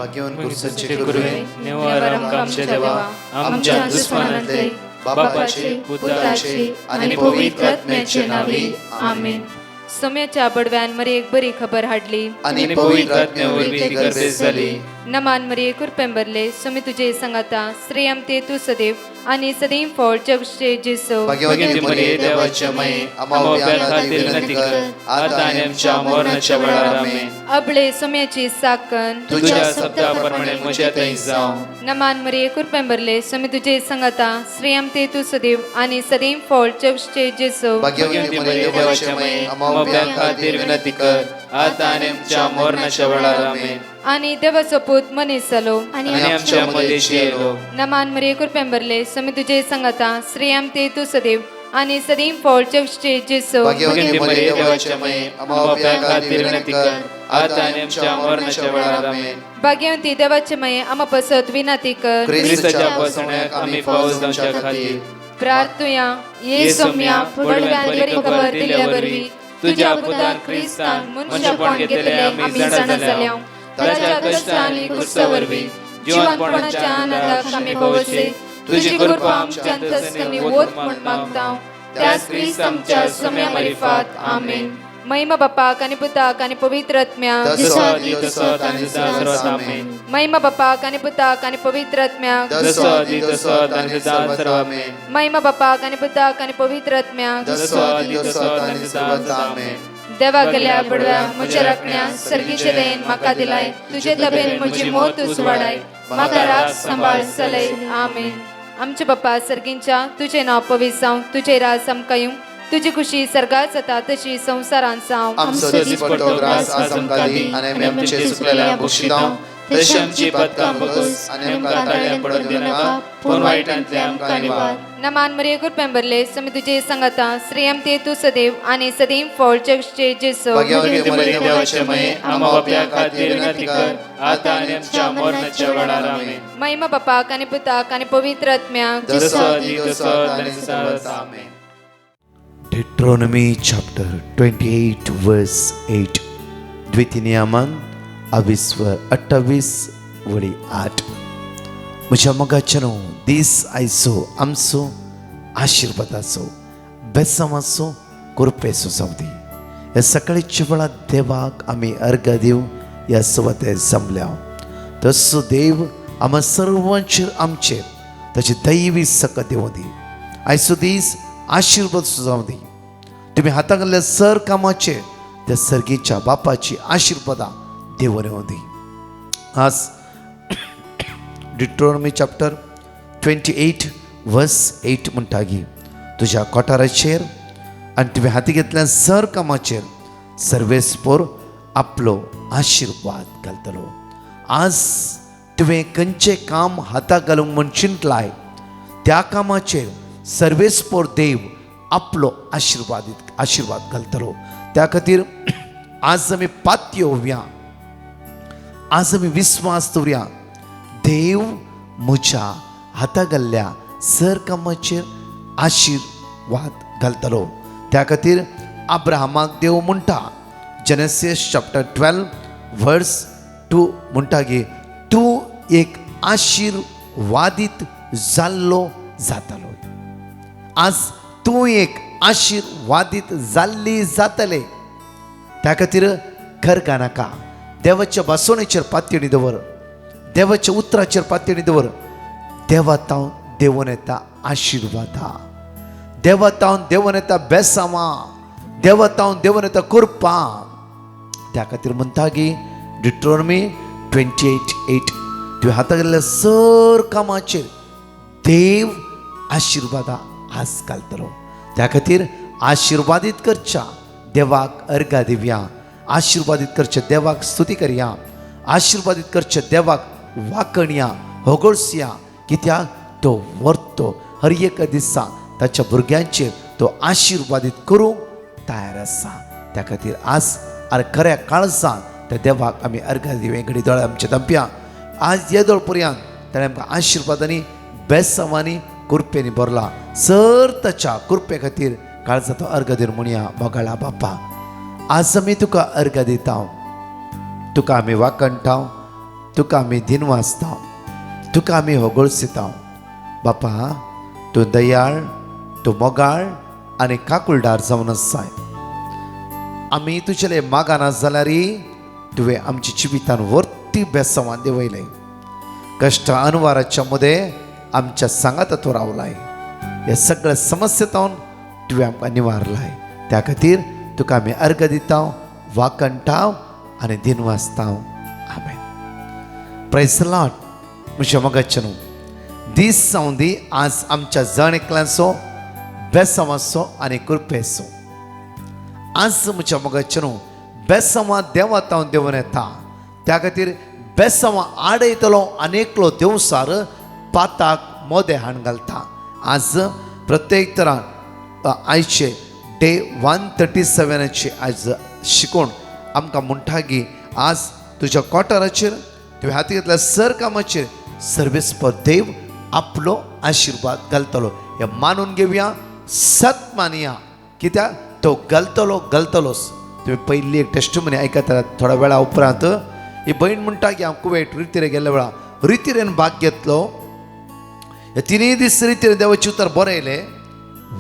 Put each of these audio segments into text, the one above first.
घेवन कुर्साचे गुरुवे निवार आमच्या देवा आमच्या दुश्मनांतले बापाचे पुत्राचे आणि पवित्र आत्म्याचे नावे आमेन. सोम्याच्या बडव्यान मरी एक बरी खबर हाडली आणि पवित्र आत्म्यावरवी ती गर्भेस जाली. नमान मरी कुरपेंबरले सोमी तुझे संगाता श्रेयम ते तू सदैव आणि सदैव फळ जगचे जेसो. भाग्यवती मरिये देवाच्या माये आम्हा खातीर विनंती कर आता आणि आमच्या मरणाच्या वेळार आमेन. अबळे सोम्याची साकन तुझ्या शब्दाप्रमाणे म्हज्या थंय जावं. नमान मरी कुरपेंबरले सोमी तुझे संगाता श्रेयम ते तू सदैव आणि सदैव फळ जगचे जेसो. भाग्यवती मरिये देवाच्या माये आम्हा खातीर विनंती कर आता आणि आमच्या मरणाच्या वेळार आमेन. आणि देवाचो पूत मनीस जालो आणि आमच्या मध्येशी येलो. नमान मरी कुरपेंबरले सोमी तुझे संगाता श्रेयम ते तू सदैव आणि सदैव फळ जगचे जेसो. भाग्यवती मरिये देवाच्या माये आम्हा खातीर विनंती कर आता आणि आमच्या मरणाच्या वेळार आमेन. भाग्यवंती देवाचे माये आम्हा पसत विनंती कर ख्रिस्ताच्या पसण्याक आम्ही पावस जावच्या खातीर प्रार्थुया ये सोम्या पडव्यान बरी खबर दिल्या वरवी तुझ्या पुतान ख्रिस्तान मनुष्यपण घेतले आम्ही जाणा जाल्या. ताच्या कष्टांनी कुर्सावरवी जीवनपणाच्या आनंदाक आम्ही पवसे तुझी कृपा आमच्या अंतस्करणी वोत म्हण मागता. त्यास ख्रिस्त आमच्या सोम्या मार्फत आमेन. महिमा बापाक आणि पुताक आणि पवित्र आत्म्याक महिमा बापाक आणि पुताक आणि पवित्र आत्म्याक महिमा बापाक आणि पुताक आणि पवित्र आत्म्याक देवा गेल्या पडव्या म्हज्या राखण्या सर्गीचे देन म्हाका दिलाय. तुझे तबेन म्हजी मोत उसवाडाय म्हाका राख सांबाळ चलय आमेन. आमचे बाप्पा सर्गींच्या तुझे नाव पवित्र जावं तुझे राज आमकां येवं तुझी खुशी सर्गात जाता तशी संसारांत जावं. आमचो दिसपट्टो ग्रास आज आमकां दी आनी आमी आमचे चुकलेल्या बक्षितांव तशी आमची पातकां बगस आनी आमकां ताळ्यान पडत दिनाका पूण वायटांतल्यान आमकां निवार. नमान मरिये कुरपेंबरले सोमी तुझे संगाता श्रेयम ते तू सदैव आणि सदैव फळ जगचे जेसो. भाग्यवती मरिये देवाचे माये आम्हा बापया खातीर विनंती कर आता आनी आमच्या मरणाच्या वेळार आमेन. महिमा बापाक आणि पुताक आणि पवित्र आत्म्याक आमेन. Deuteronomy chapter 28 verse 8 द्वितीनियमन 28 वडी 8. म्हज्या मोगाचेनो दीस आयचो आमचो आशिर्वादाचो बेसमाचो कुरपेचो जावदी. ह्या सकाळीच्या वेळा देवाक आमी अर्घ दिव ह्या सुवातेर जमल्या. तसो देव आम्हा सर्वांचेर आमचेर ताची दैवी सकत देव दी. आयचो दीस आशिर्वाद जावं दी. तुम्ही हाताक घातल्या सर कामाचे त्या सर्गीच्या बापाची आशिर्वादा देवान येवं दी. आज डिट्रोनॉमी चॅप्टर 28 वर्स 8 म्हणटा की तुझ्या कोठाराचेर आनी तुवें हाती घेतल्या सर कामाचेर सर्वेस्पोर आपलो आशिर्वाद घालतलो. आज तुवें खंयचें काम हाताक घालूंक म्हण चिंतलाय त्या कामाचेर सर्वेस्पोर देव आपलो आशिर्वाद घालतलो. त्या खातीर आज आमी पातय येवया. आज आमी विस्वास दवरया देव म्हज्या हाता घाल्ल्या सर कामाचेर आशिर्वाद घालतलो. त्या खातीर अब्राहमाक देव म्हणटा जेनेसीस चॅप्टर 12 वर्स 2 म्हणटा की तूं एक आशिर्वादीत जाल्लो जातलो. आज तूं एक आशिर्वादीत जाल्ली जातले. त्या खातीर खरका नाका. देवाच्या बासोणेचेर पातयेणी दवर. देवाच्या उतराचेर पातयेणी दवर. देवातावन देवून येता आशिर्वादा. देवातावन देवून येता बेसामा. देवातावन देवून येता कृपा. त्या खातीर म्हणटा की डिट्रोनॉमी 28:8 तुवें हाताक घातल्या सर कामाचेर देव आशिर्वादा आज घालतलो. त्या खातीर आशिर्वादीत करच्या देवाक अर्घ दिवया. आशिर्वादीत करच्या देवाक स्तुती करया. आशिर्वादीत करच्या देवाक वाकणया होगोळसया. कित्याक तो वर्तो हर एक दिसा ताच्या भुरग्यांचेर तो आशिर्वादीत करूंक तयार आसा. त्या खातीर आज खऱ्या काळजान त्या देवाक आमी अर्घ दिवे. घडी दोळे आमचे दंप्या आज येदोळ पर्यंत ताणें आमकां आशिर्वादांनी बेसांवांनी कृपेनी भरला. सर ताच्या कृपे खातीर काळजाचो अर्घ दिवन म्हणया मोगाळा बापा आज आमी तुका अर्घ दिता. तुका आमी वाकणटाव. तुका आमी दिनवासता तुका आमी होगोळसिता बापा तूं दयाळ तूं मोगाळ आनी काकुळदार जावन आसाय आमी तुजेले मागाना जाल्यार तुवें आमच्या जिवितान वर्ती बेसांवां देवयले कश्ट अनवाराच्या मध्ये आमच्या सांगात तूं रावलाय हे सगळ्या समस्येतावन तुवें आमकां निवारलाय त्या खातीर तुका आमी अर्घ दिता वाकणटाव आनी दिनवासताव आमेन प्रेज द लॉर्ड म्हज्या मोगाचें दीस जावं दी आज आमच्या जण एकल्यांचो बेसांवाचो आनी कृपेचो आज म्हज्या मोगाचें बेसांवां देवातावन देंवन येता त्या खातीर बेसांवां आडयतलो आनेकलो देवसार पाताक मोदें हाण घालता आज प्रत्येक तरां आयचे डे 137 आज शिकोवन आमकां म्हणटा की आज तुज्या कोठाराचेर तुवें हाती घेतल्या सर कामाचेर सर्वेस्पर देव आपलो आशिर्वाद घालतलो हे मानून घेवया सत मानया कित्याक तो घालतलोच तुम्ही पयली एक टेस्टमनी आयकता थोड्या वेळा उपरांत ही बहीण म्हणटा की हांव कुवेट रितीरे गेल्ल्या वेळा रितीरेन भाग घेतलो हे 3 दीस रितीरे देवाचे उतार बरें येयले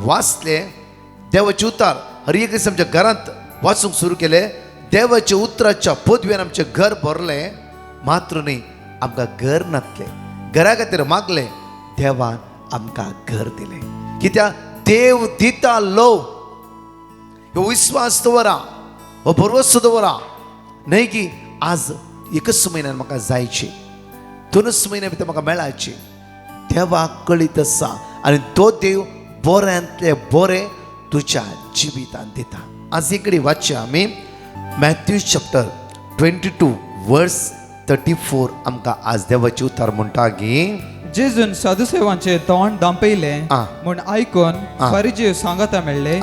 वाचले देवाचे उतार हर एक दीस आमच्या घरांत वाचूंक सुरू केले देवाच्या उतराच्या पदवेन आमचें घर भरले मात्र न्ही आमकां घर नासले घरा खातीर मागले देवान आमकां घर दिलें कित्याक देव दिता लो हो विश्वास दवरा हो भरवसो दवरा न्हय की आज एकच म्हयन्यान म्हाका जायची 2 म्हयने भितर म्हाका मेळाची देवाक कळीत आसा आनी तो देव बऱ्यांतले बरें तुज्या जिवितांत दिता आज इकडे वाचया आमी मॅथ्यू चॅप्टर 22 वर्स 34 आमकां आज देवाचे उतार म्हणटा की जेजून साधुसेवांचे तोंड दांपयले म्हूण आयकून फरिजीव सांगाता मेळ्ळे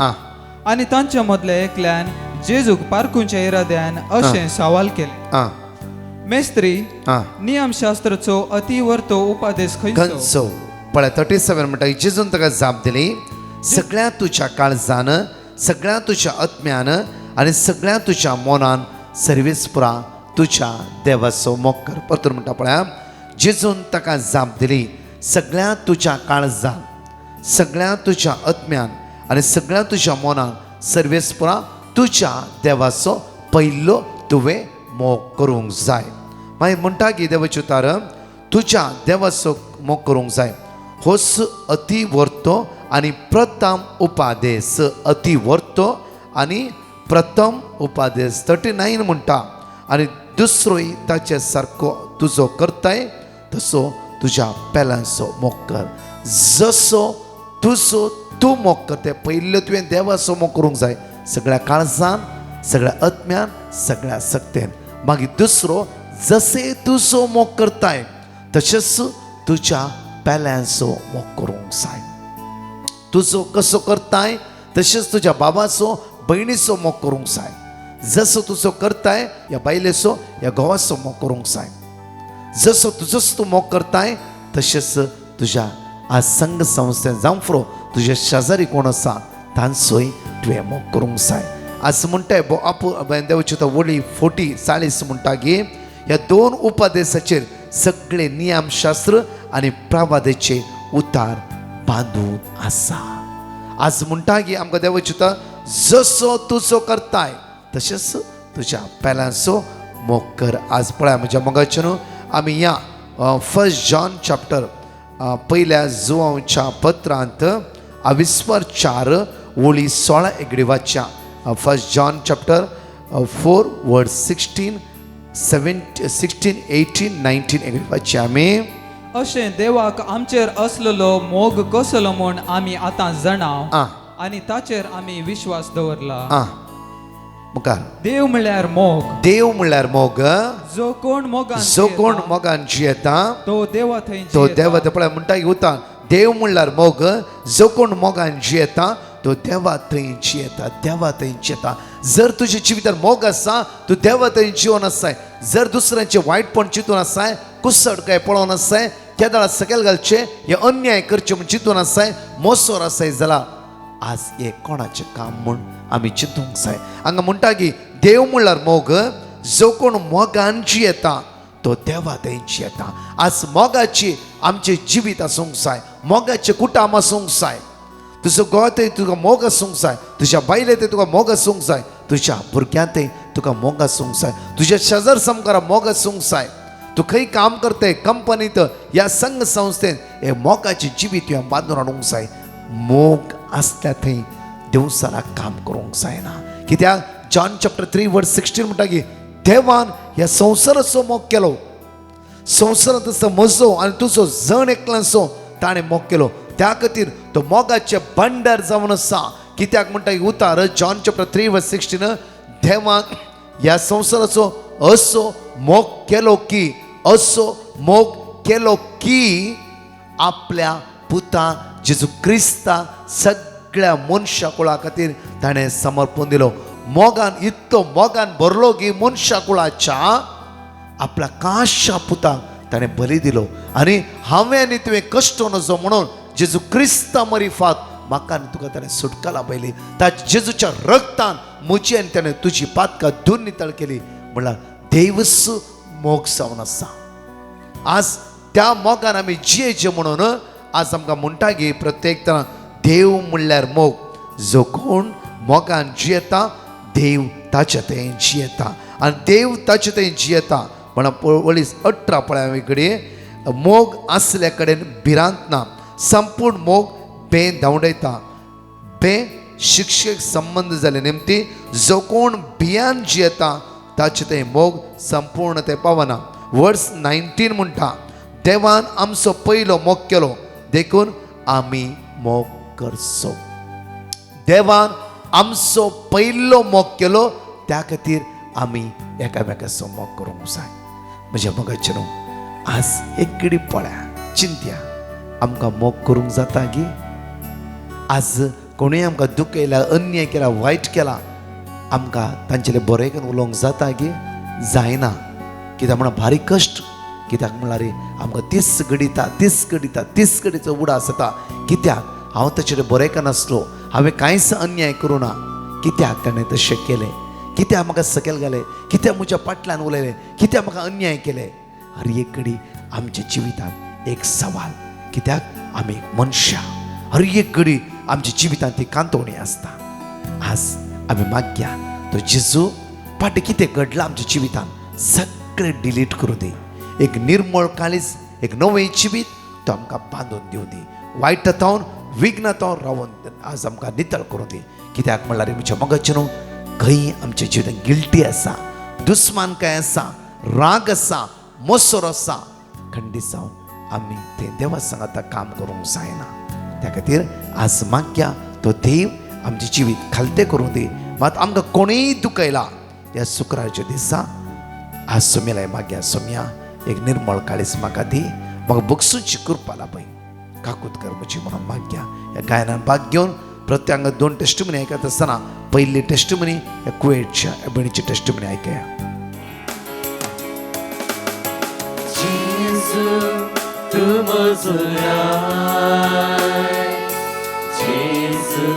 आनी तांच्या मदले एकल्यान जेजूक पारखुंचे इराद्यान अशें सवाल केले मेस्त्री नियमशास्त्राचो अतिवर्तो उपादेश खंयचो पळय 37 म्हणटा जेजून ताका जाप दिली सगळ्या तुज्या काळजान सगळ्या तुज्या आत्म्यान आनी सगळ्या तुज्या मोनान सर्वेस्परा तुज्या देवाचो मोग कर परतून म्हणटा पळय जेजून ताका जाप दिली सगळ्या तुज्या काळजान सगळ्या तुज्या आत्म्यान आनी सगळ्या तुज्या मोनान सर्वेस्परा तुज्या देवाचो पयलो तुवें मोग करूंक जाय मागीर म्हणटा की देवाचे उतार तुज्या देवाचो मोग करूंक जाय होस अति वर्तो आनी प्रथम उपादेश अति वर्तो आनी प्रथम उपादेश 39 म्हणटा आनी दुसरोय ताचे सारको तुजो करताय तसो तुज्या पेलांचो मोग कर जसो तुजो तूं मोग करता पयलो तुवें देवाचो मोग करूंक जाय सगळ्या काळजान सगळ्या आत्म्यान सगळ्या सक्तेन मागीर दुसरो जसे तुजो मोग करताय तशेंच तुज्या पेल्यांचो मोग करूंक जाय तुजो कसो करताय तशेंच तुज्या बाबाचो भयणीचो मोग करूंक जाय जसो तुजो करताय ह्या बायलेचो ह्या घोवाचो मोग करूंक जाय जसो तुजोच तूं मोग करताय तशेंच तुज्या आज संघ संस्थेन जावं फुरो तुजे शेजारी कोण आसा तांचोय तुवें मोग करूंक जाय आज म्हणटाय देवाची वडी 40 म्हणटा की ह्या 2 उपादेशाचेर सगळे नियमशास्त्र आनी प्रवादेचे उतार बांदून आसा आज म्हणटा की आमकां देवाची जसो तुजो करताय तशेंच तुज्या पेलांचो मोग कर आज पळय म्हज्या मोगाचे न्हू आमी ह्या 1 जॉन चॅप्टर पहिल्या जुवांच्या पत्रांत 24 ओळी 16 एगडी वाच्या 1 जॉन चॅप्टर 4 वर्स 16 18 19 एगडी वाच्या आमी अशें देवाक आमचेर असलेलो मोग कसलो म्हूण आमी आतां जाणाव आनी ताचेर आमी विश्वास दवरला मुखार देव म्हणल्यार मोग जो कोण मोगान जियेता तो देवा थंय पळय म्हणटा उतार देव म्हणल्यार मोग जो कोण मोगान जियेता तो देवा थंय जियेता जर तुज्या जिवितार मोग आसा तूं देवा थंय जिवन आसाय जर दुसऱ्यांचे वायटपण चिंतून आसाय कुसड काय पळोवन आसाय केदाळ सकयल घालचे हे अन्याय करचे म्हूण चिंतून आसाय मोसोर आसाय जाल्यार आज हे कोणाचें काम म्हूण आमी चिंतूंक जाय हांगा म्हणटा की देव म्हणल्यार मोग जो कोण मोगान जियेता तो देवा तेंची येता. आज मोगाची आमचे जिवीत आसूंक जाय, मोगाचे कुटाम आसूंक जाय. तुजो गोंय तुका मोग आसूंक जाय, तुज्या बायलेत तुका मोग आसूंक जाय, तुज्या भुरग्यांत तुका मोग आसूंक जाय, तुज्या शेजार समकारा मोग आसूंक जाय. तू खंय काम करते कंपनीत या संघ संस्थेत हे मोगाचे जिवीत तुवें बांदून हाडूंक जाय. मोग आसल्या थंय देवसाला काम करूंक जायना. कित्याक जॉन चॅप्टर 3:16 म्हणटा की देवान ह्या संवसाराचो मोग केलो. संवसारांत असो म्हजो आनी तुजो जण एकल्याचो ताणें मोग केलो. त्या खातीर तो मोगाचे भंडार जावन आसा. कित्याक म्हणटा की उतार जॉन चॅप्टर 3:16 देवान ह्या संवसाराचो असो मोग केलो की आपल्या पुता जेजू क्रिस्ता सगळ्या मनशा कुळा खातीर ताणें समर्पण दिलो. मोगान इतलो मोगान भरलो की मनशा कुळाच्या आपल्या काशा पुताक ताणें बली दिलो. आनी हांवें आनी तुवें कश्ट नजो म्हणून जेजू क्रिस्ता मरिफात म्हाका आनी तुका ताणें सुटका लाभयली. त्या जेजूच्या रक्तान म्हजी आनी ताणें तुजी पातकां धुवन नितळ केली. म्हणल्यार देवस मोग जावन आसा. आज त्या मोगान आमी जियेचे म्हणून आज आमकां म्हणटा की प्रत्येक तरां देव म्हणल्यार मोग. जो कोण मोगान जियेता देव ताचे थंय जियेता आनी देव ताचे थंय जियेता. म्हणून 18 पळय कडेन मोग आसले कडेन भिरांत ना. संपूर्ण मोग बे धांवडयता. बे शिक्षक संबंध जाले निमती जो कोण भियान जियेता ताचे थंय मोग संपूर्ण ते पावना. वर्स 19 म्हणटा देवान आमचो पयलो मोग केलो देखून आमी मोग करचो. देवान आमचो पयलो मोग केलो त्या खातीर आमी एकामेकाचो मोग करूंक जाय. म्हज्या मोगाचे न्हू आज एक घडी पळया चिंत्या आमकां मोग करूंक जाता गी. आज कोणूय आमकां दुखयला अन्याय केला वायट केला आमकां तांचेले बरें करून उलोवंक जाता गी जायना. कित्याक म्हणून भारी कश्ट. कित्याक म्हणल्यार आमकां तीस घडीचो उडास जाता. कित्याक हांव ताचेर बरें नासलो, हांवें कांयच अन्याय करूं ना. कित्याक ताणें तशें केलें, कित्याक म्हाका सकयल घालें, कित्याक म्हज्या फाटल्यान उलयलें, कित्याक म्हाका अन्याय केलें. हर एक घडी आमच्या जिवितांत एक सवाल. कित्याक आमी मनशां. हर एक घडी आमच्या जिवितांत ती कांतवणी आसता. आज आमी मागया तो जेजू फाटीं कितें घडलां आमच्या जिवितांत सगळें डिलीट करूं दी. एक निर्मळ काळीज, एक नवें जिवीत तो आमकां बांदून दिवं दी. वायटांतावन विघ्नांतावन रावून आज आमकां नितळ करूं दी. कित्याक म्हणल्यार म्हज्या मोगाचे न्हू खंय आमच्या जिवितांत गिल्टी आसा, दुस्मानकाय आसा, राग आसा, मोसोर आसा, खंडीत जावन आमी तें देवा सांगाता काम करूंक जायना. त्या खातीर आज मागया तो देव आमचें जिवीत खालतें करूं दी. मात आमकां कोणीय दुखयला ह्या शुक्रारच्या दिसा आज सोम्यालाय मागया सोम्या एक निर्मळ काळीज म्हाका दी, म्हाका बगसूची कृपा लाभय, काकूत कर म्हजी म्हणून मागया. ह्या गायनान भाग घेवन प्रत्येक 2 टेस्टिमनी आयकत आसतना पयली टेस्टिमनी ह्या कुवेटच्या भयणीची टेस्टिमनी आयकया. तू म्हजो राय, जेजू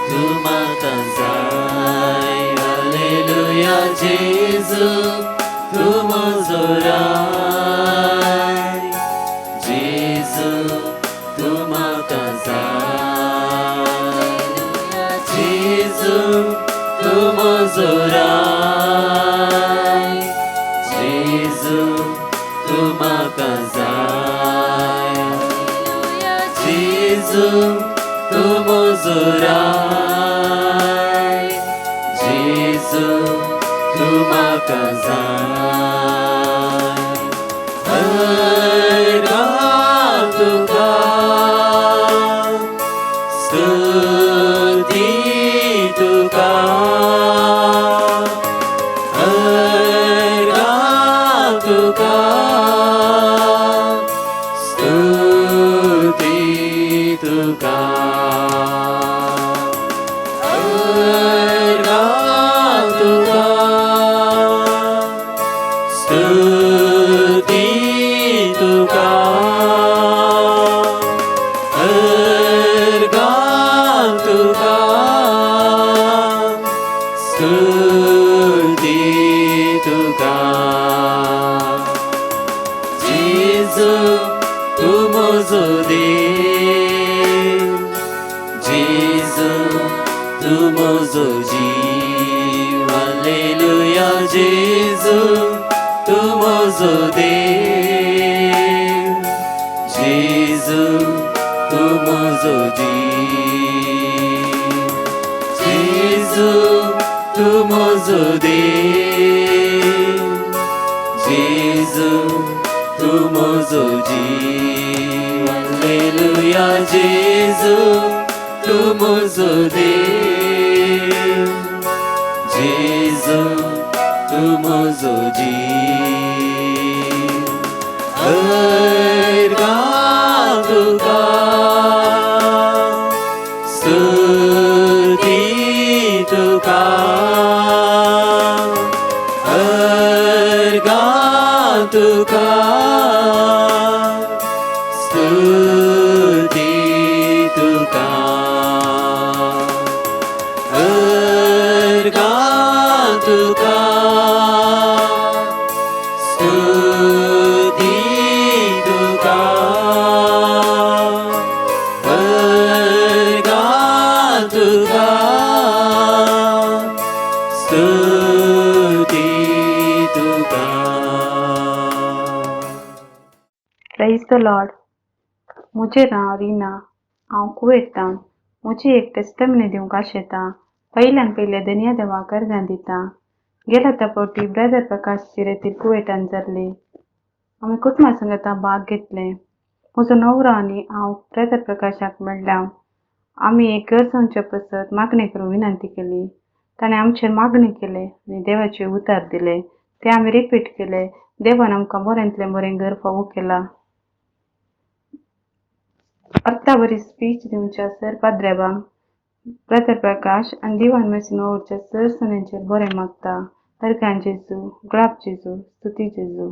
तू म्हाका जाय. हालेलुया जेजू तू म्हजो राय, जेजू तू म्हाका जाय. जेजू तू म्हजो राय, जेजू तू म्हाका जाय. जेजू तू म्हजो राय, जेजू तू म्हाका जाय. अर्गां तुका स्तुती तुका, अर्गां तुका स्तुती तुका, अर्गां तुका स्तुती तुका, अर्गां तू म्हजो जीव हालेलुया जेजू तू म्हजो देव जेजू तू म्हजो जीव जेजू तू म्हजो देव जेजू तू म्हजो जीव हालेलुया जेजू तू म्हजो देव जेजू तू म्हजो जीव अर्गां तुका स्तुती तुका अर्गां तुका स्तुती तुका अर्गां तुका स्तुती तुका अर्गां तुका स्तुती तुका. Praise the Lord. मुझे नाव रीना. हांव कुवेतां. मुझी एक टेस्टमनी दिवंक आशेता. पयल्यान पयले धन्य देवा कर्गां दिता. गेल्या फावटी ब्रदर प्रकाशची रेतीर कुवेटान जाल्ली. आमी कुटुंबा संगता भाग घेतले. म्हजो नवरो आनी हांव ब्रदर प्रकाशाक मेळ्ळ्या. आमी एक घर सांगचे पसत मागणी करूंक विनंती केली. ताणें आमचेर मागणी केले आनी देवाचे उतार दिले. ते आमी रिपीट केले. देवान आमकां बऱ्यांतले बरें घर फावो केला. अर्तावरी स्पीच दिवच्या सर पाद्रेबांक ब्रदर प्रकाश आनी दिवान मेसिनोवरच्या सर सनेंचेर बरें मागता. अर्गां जेजू, ग्लाब जेजू, स्तुती जेजू.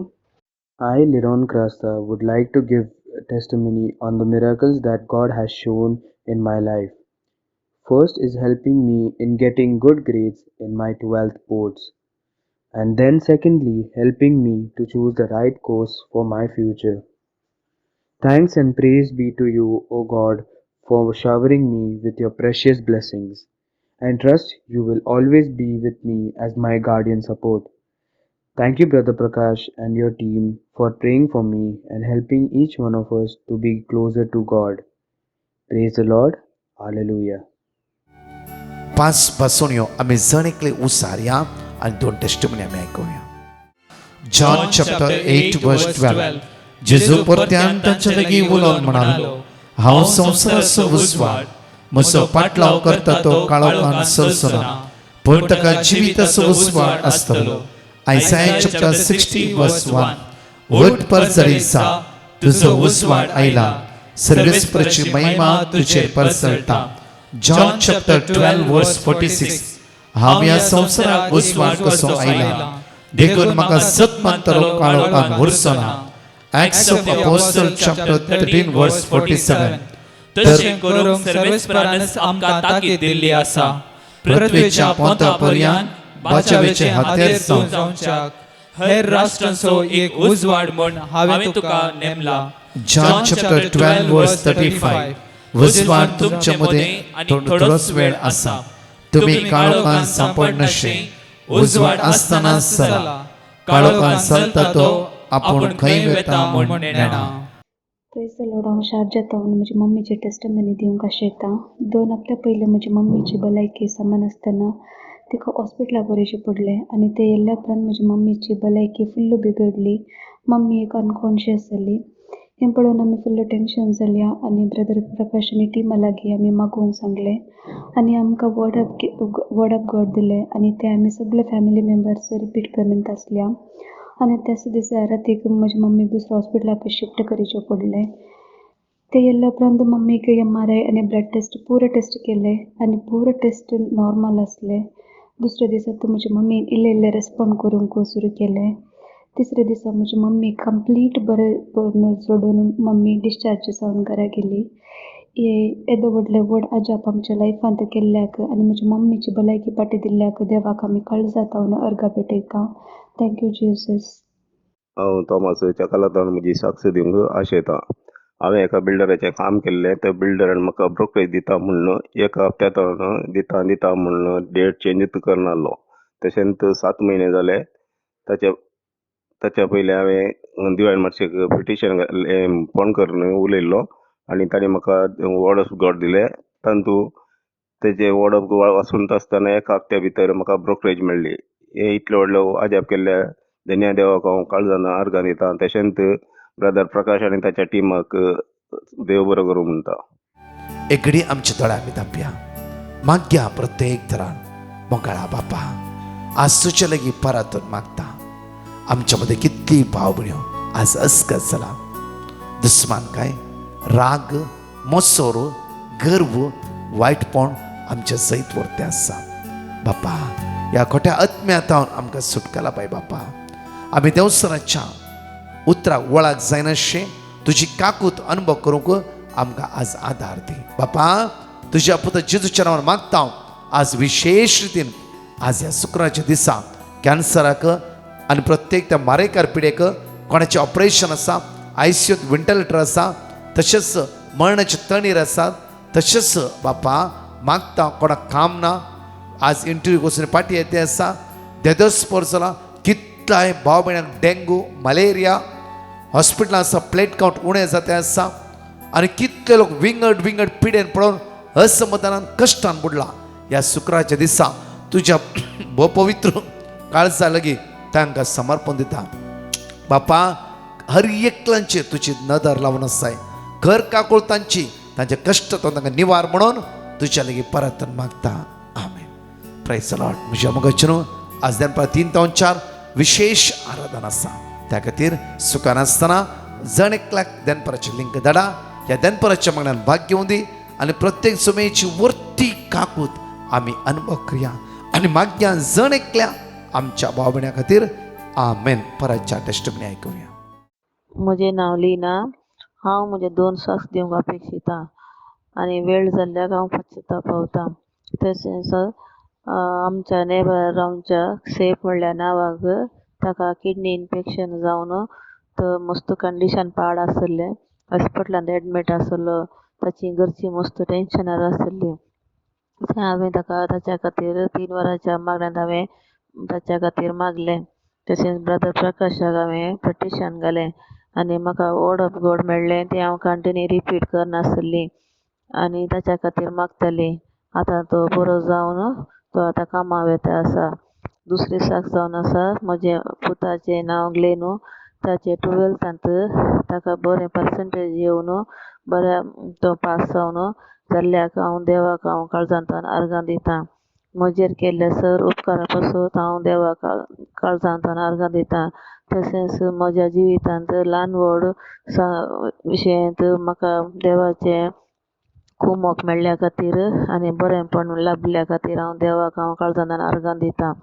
I, Liron Krasta, would like to give a testimony on the miracles that God has shown in my life. First is helping me in getting good grades in my 12th boards. And then secondly, helping me to choose the right course for my future. Thanks and praise be to you, O God, for showering me with your precious blessings. And trust you will always be with me as my guardian support. Thank you, Brother Prakash and your team, for praying for me and helping each one of us to be closer to God. Praise the Lord. Hallelujah. 5 बसोन्यो आमी जण एकले उसारया आनी 2 testimony आमी आयकुया. John chapter 8 वर्स 12. जेजू परत्यान तांचे लागीं उलोवन म्हणालो, हांव संवसाराचो उजवाड. म्हजो पाटलाव करता तो काळोखान सरसना, पूण ताका जिविताचो उजवाड आसतलो. Isaiah chapter 60 verse 1. उठ पर जरीसा, तुजो उजवाड आयला, सर्वेस्पराची महिमा तुजेर परसळटा. John chapter 12 verse 46. हांव ह्या संवसाराक उजवाड कसो आयला, देखून म्हाका सतमंतरो काळोखान उरचोना. Acts of Apostles chapter 13 verse 47. तशें करूंक सर्वेस्परान आमकां ताकीद दिल्ली आसा. पृथ्वीच्या पोंतापर्यंत बाचावेचे हातेर जावच्याक हेर राष्ट्रांचो एक उजवाड म्हूण हांवें तुका नेमला. John chapter 12 verse 35. उजवाड तुमचे मदें थोडोच वेळ आसा. तुम्ही काळोखान सांपडनशे, उजवाड आसतना चला. काळोखान चलता तो आपूण खंय वेता म्हूण नेना. Praise the Lord. हांव शारजातावन म्हजी मम्मीची टेस्टमनी दिवंक आशेता. 2 हप्ते पयलीं म्हजी मम्मीची भलायकी सामान आसतना तिका हॉस्पिटलाक व्हरचें पडलें आनी ते येयल्ल्या उपरांत म्हजी मम्मीची भलायकी फुल्ल बिगडली. मम्मी एक अनकॉन्शियस जाली. हें पळोवन आमी फुल्ल टेन्शन जाल्या आनी ब्रदर प्रकाश आनी टिमा लागीं आमी मागोवंक सांगलें आनी आमकां वर्ड ऑफ गॉड दिलें आनी ते आमी सगळे फॅमिली मेंबर्स रिपीट करत आसल्या. आनी त्याच दिसा रातीक म्हज्या मम्मीक दुसऱ्या हॉस्पिटलाक शिफ्ट करचें पडलें. ते येयल्ल्या उपरांत मम्मीक MRI आनी ब्लड टेस्ट पुरो टेस्ट केले आनी पुरो टेस्ट नॉर्मल आसले. दुसऱ्या दिसा म्हजी मम्मी इल्लें रेस्पॉन्ड करूंक सुरू केलें. तिसऱ्या दिसा म्हजी मम्मी कंप्लीट बरें सोडून मम्मी डिस्चार्ज जावन घरा गेली. येदो व्हडले व्हड अजाप आमच्या लायफांत केल्ल्याक आनी म्हज्या मम्मीची भलायकी पाटी दिल्ल्याक देवाक आमी काळजातावन अर्घा पेटयता. Thank you Jesus. हांव तोमास चकालातावन म्हजी साक्ष दिवंक आशेतां. हांवें एका बिल्डराचें काम केल्लें. त्या बिल्डरान म्हाका ब्रोकरेज दिता म्हणून एका हप्त्यात दिता म्हणून डेट चेंज करनासलो. तशेंच 7 म्हयने जाले. ताच्या पयलीं हांवें दिवाळेन मातशें पिटिशन फोन करून उलयल्लो आनी ताणें म्हाका वर्ड ऑफ गॉड दिलें. तातूंत तेजे वर्ड ऑफ गॉड वाचून आसतना एका हप्त्या भितर म्हाका ब्रोकरेज मेळ्ळी. हे इतले व्हडले अजाप केल्ल्या धन्या देवाक हांव काळजान आर्गां दितां. तशेंच ब्रदर प्रकाश आनी ताच्या टिमाक देव बरो करूं म्हणटा. एक घडी आमच्या दोळ्यां आमी धांपया. मागया प्रत्येक तरान मोकळा बापा. आज तुजे लागीं परतून मागता. आमच्या मध्ये कितली भाव भयण्यो आज अस्कत जाला. दुस्मान काय राग, मोसोर, गर्व, वायटपण आमच्या सयत वरते आसा. बापा ह्या खोट्या आत्म्यातावन आमकां सुटका लापाय बापा. आमी देवसराच्या उतराक वळाक जायनाशें तुजी काकूत अनुभव करूंक आमकां आज आदार दी बापा. तुज्या पुत्र जेजूच्या नांवान मागता हांव आज विशेष रितीन आज ह्या शुक्राच्या दिसा कॅन्सराक आनी प्रत्येक त्या मारेकार पिडेक कोणाचें ऑपरेशन आसा, आयसीयूत व्हेंटिलेटर आसा, तशेंच मरणाचे तणीर आसात, तशेंच बापा मागता कोणाक काम ना, आज इंटरव्यू वचून पाटी येते आसा, देदोस्पर जाला, कितलाय भाव भयणांक डेंगू, मलेरिया, हॉस्पिटलां आसा प्लेट कावंट उणें जाता आसा आनी कितले लोक विंगड पिडेन पडून असमाधानान कश्टान बुडला. ह्या शुक्राच्या दिसा तुज्या पवित्र काळजा लागीं तांकां समर्पण दिता बापा. हर एकल्यांचेर तुजी नदर लावन आसाय. घर काकुळतांची तांचे कश्ट तो तांकां निवार म्हणून तुज्या लागीं परत मागता. आमेन. Praise the lord. म्हज्या मोगाचें आज दनपार 3 ते 4 विशेष आराधना आसा. त्या खातीर सुखान आसतना जण एकल्याक दनपाराची लिंक धाडा. ह्या दनपाराच्या मागण्यान भाग घेवूं दी आनी प्रत्येक सुमेची वर्ती काकूत आमी अनुभव करया आनी मागया जण एकल्या आमच्या भाव भयण्यां खातीर. आमेन. परतच्या टेस्टमनी आयकुया. म्हजें नांव लिना. हांव म्हजे 2 स्वास दिवंक अपेक्षिता आनी वेळ जाल्ल्याक हांव पश्चाताप. तशेंच आमच्या नेबर रावच्या सेफ म्हणल्या नावाक ताका किडनी इन्फेक्शन जावन तो मस्त कंडिशन पाड आसले. हॉस्पिटलांत एडमीट आसलो. ताची घरची मस्त टेन्शनार आसली. हांवें ताका ताच्या खातीर 3 वरांच्या मागण्यांत हांवें ताच्या खातीर मागलें. तशेंच ब्रदर प्रकाशाक हांवें पिटिशन घालें आनी म्हाका वर्ड ऑफ गॉड मेळ्ळें. तें हांव कंटिन्यू रिपीट करनासली आनी ताच्या खातीर मागताली. आतां तो बरो जावन तो आतां कामां वेता आसा. दुसरी साक जावन आसा म्हजे पुताचें नांव ग्लेनू. ताचे 12थांत ताका बरें पर्संटेज येवन बऱ्या तो पास जावन जाल्ल्याक हांव देवाक हांव काळजांतल्यान आर्गां दितां. म्हजेर केल्ले सर उपकारा पासत हांव देवाक काळजांतल्यान आर्गां दितां. तशेंच म्हज्या जिवितांत ल्हान व्हड विशयांत म्हाका देवाचें खूब मोग मेळ्ळ्या खातीर आनी बरेंपण लाभल्या खातीर हांव देवाक हांव काळजांतल्यान आर्गां दितां.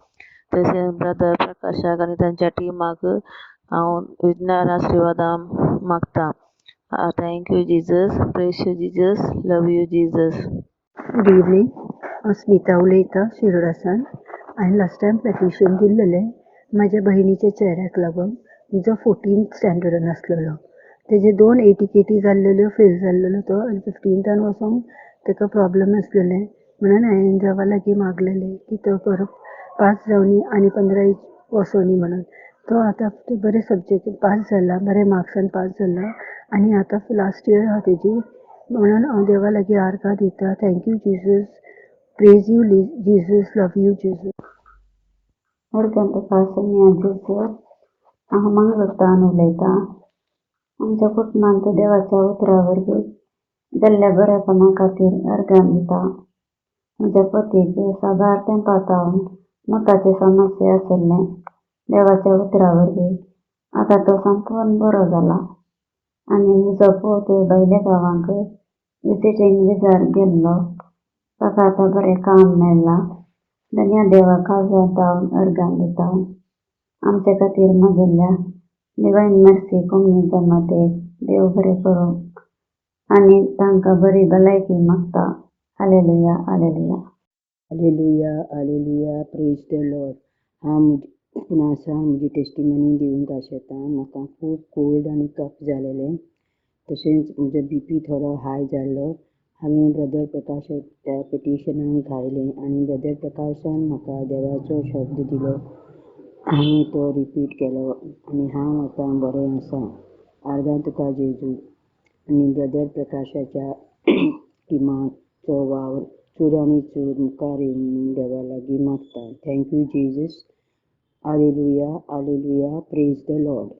तशेंच ब्रदर प्रकाशाक आनी तांच्या टिमाक हांव विज्ञान आशिर्वादां मागतां. Thank you Jesus. Press you Jesus. Love you Jesus. Good evening. हांव स्मिता उलयतां शिरोडासान. हांवें लास्ट टायम पेटिशन दिल्लेलें म्हाज्या भयणीच्या चेड्याक लागून. तिजो 14th स्टँडर्डान आसलेलो. तेजे 2 एटीकेटी जाल्लेल्यो, फेल जाल्लेलो तो आनी 15थान वचोन ताका प्रॉब्लम आसलेले म्हणून हांवें देवा लागीं मागलेलें की तो बरो पास जावनी आनी 15 वचोनी म्हणून. तो आतां बरे सब्जेक्ट पास जाला, बरे मार्क्सान पास जाला आनी आतां लास्ट इयर आहा तेजी म्हणून हांव देवा लागीं आर्गां दितां. Thank you Jesus. Praise you Jesus. Love you Jesus. अर्गंत पासन्या जिजस. हांव मंगळतान उलयतां. आमच्या कुटुंबांत देवाच्या उतरा वरवीं जाल्ल्या बरेपणा खातीर अर्गां दितां. म्हज्या पतीक साबार तेंपां सावन मुताचे समस्या आशिल्लें. देवाच्या उतरा वरवीं आतां तो संपूर्ण बरो जाला आनी म्हजो पूत भायल्या गांवांक विजिटींग विजार गेल्लो. ताका आतां बरें काम मेळ्ळां. धन्या देवाक काळजांत अर्गां दितां. आमचे खातीर मागिल्ल्या डिवायन मर्सी कम्युनिटी मातेक देव बरें करूं आनी तांकां बरी भलायकी मागता. Hallelujah hallelujah. Hallelujah hallelujah. Praise the Lord. हांव पुनासा म्हजी टेस्टिमनी दिवंक आशेतां. म्हाका खूब कोल्ड आनी कफ जालेलें. तशेंच म्हजो BP थोडो हाय जाल्लो. हांवें ब्रदर प्रकाशाच्या पिटिशनाक घायलें आनी ब्रदर प्रकाशान म्हाका देवाचो शब्द दिलो. हांवें तो रिपीट केलो आनी हांव आतां बरें आसा. आर्गां तुका जेजू. आनी ब्रदर प्रकाशाच्या टिमाचो वावर चड आनी चड मुखार येवं म्हूण देवा लागीं मागता. Thank you Jesus. Hallelujah hallelujah. Praise the Lord.